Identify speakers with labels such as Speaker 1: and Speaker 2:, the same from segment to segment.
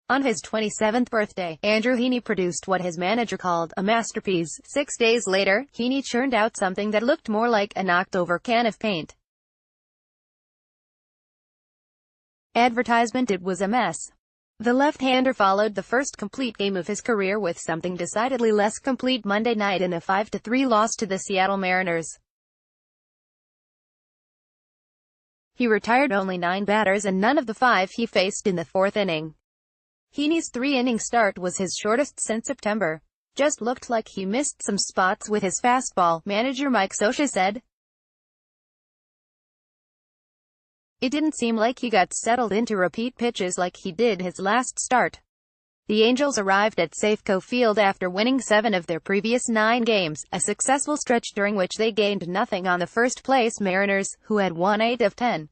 Speaker 1: On his 27th birthday, Andrew Heaney produced what his manager called a masterpiece. 6 days later, Heaney churned out something that looked more like a knocked-over can of paint. Advertisement. It was a mess. The left-hander followed the first complete game of his career with something decidedly less complete Monday night in a 5-3 loss to the Seattle Mariners. He retired only 9 batters and none of the 5 he faced in the 4th inning. Heaney's 3-inning start was his shortest since September. Just looked like he missed some spots with his fastball, manager Mike Scioscia said. It didn't seem like he got settled into repeat pitches like he did his last start. The Angels arrived at Safeco Field after winning 7 of their previous 9 games, a successful stretch during which they gained nothing on the first-place Mariners, who had won 8 of 10.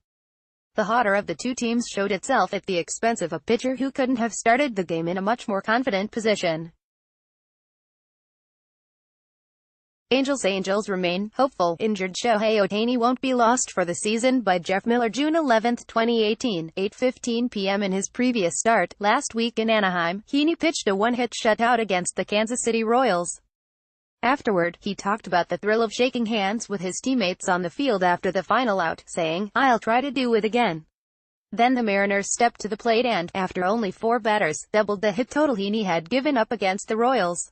Speaker 1: The hotter of the two teams showed itself at the expense of a pitcher who couldn't have started the game in a much more confident position. Angels remain hopeful. Injured Shohei Ohtani won't be lost for the season by Jeff Miller. June 11, 2018, 8:15 p.m. In his previous start, last week in Anaheim, Heaney pitched a one-hit shutout against the Kansas City Royals. Afterward, he talked about the thrill of shaking hands with his teammates on the field after the final out, saying, "I'll try to do it again." Then the Mariners stepped to the plate and, after only 4 batters, doubled the hit total Heaney had given up against the Royals.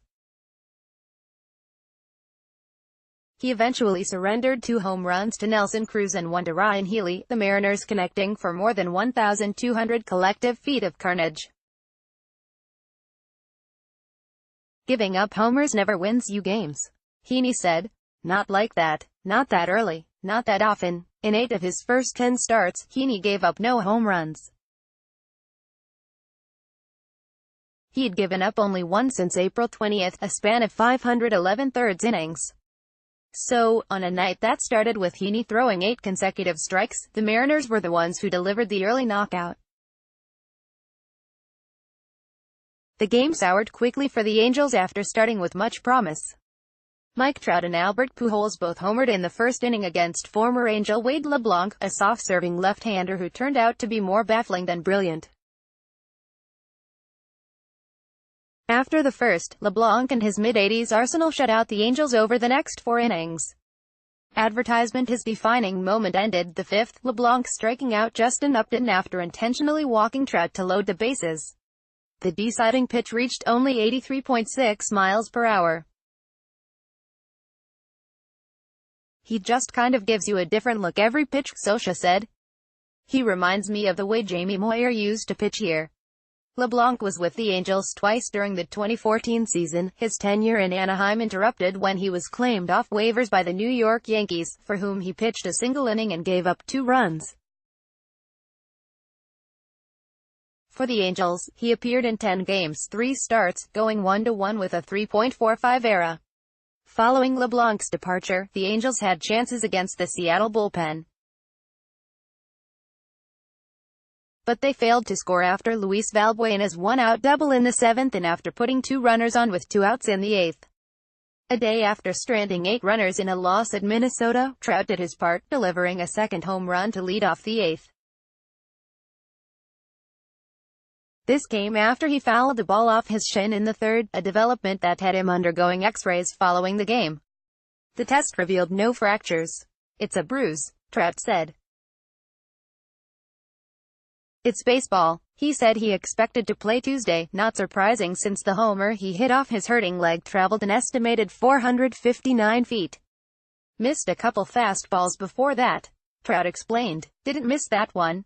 Speaker 1: He eventually surrendered 2 home runs to Nelson Cruz and 1 to Ryan Healy, the Mariners connecting for more than 1,200 collective feet of carnage. "Giving up homers never wins you games," Heaney said. "Not like that. Not that early. Not that often." In 8 of his first 10 starts, Heaney gave up no home runs. He'd given up only 1 since April 20, a span of 511 thirds innings. So, on a night that started with Heaney throwing 8 consecutive strikes, the Mariners were the ones who delivered the early knockout. The game soured quickly for the Angels after starting with much promise. Mike Trout and Albert Pujols both homered in the first inning against former Angel Wade LeBlanc, a soft-serving left-hander who turned out to be more baffling than brilliant. After the first, LeBlanc and his mid-80s arsenal shut out the Angels over the next 4 innings. Advertisement. His defining moment ended the 5th, LeBlanc striking out Justin Upton after intentionally walking Trout to load the bases. The deciding pitch reached only 83.6 miles per hour. "He just kind of gives you a different look every pitch," Scioscia said. "He reminds me of the way Jamie Moyer used to pitch here." LeBlanc was with the Angels twice during the 2014 season, his tenure in Anaheim interrupted when he was claimed off waivers by the New York Yankees, for whom he pitched a single inning and gave up 2 runs. For the Angels, he appeared in 10 games, 3 starts, going 1-1 with a 3.45 ERA. Following LeBlanc's departure, the Angels had chances against the Seattle bullpen, but they failed to score after Luis Valbuena's one-out double in the 7th and after putting 2 runners on with 2 outs in the 8th. A day after stranding 8 runners in a loss at Minnesota, Trout did his part, delivering a second home run to lead off the 8th. This came after he fouled the ball off his shin in the 3rd, a development that had him undergoing X-rays following the game. The test revealed no fractures. "It's a bruise," Trout said. "It's baseball." He said he expected to play Tuesday, not surprising since the homer he hit off his hurting leg traveled an estimated 459 feet. "Missed a couple fastballs before that," Trout explained. "Didn't miss that one.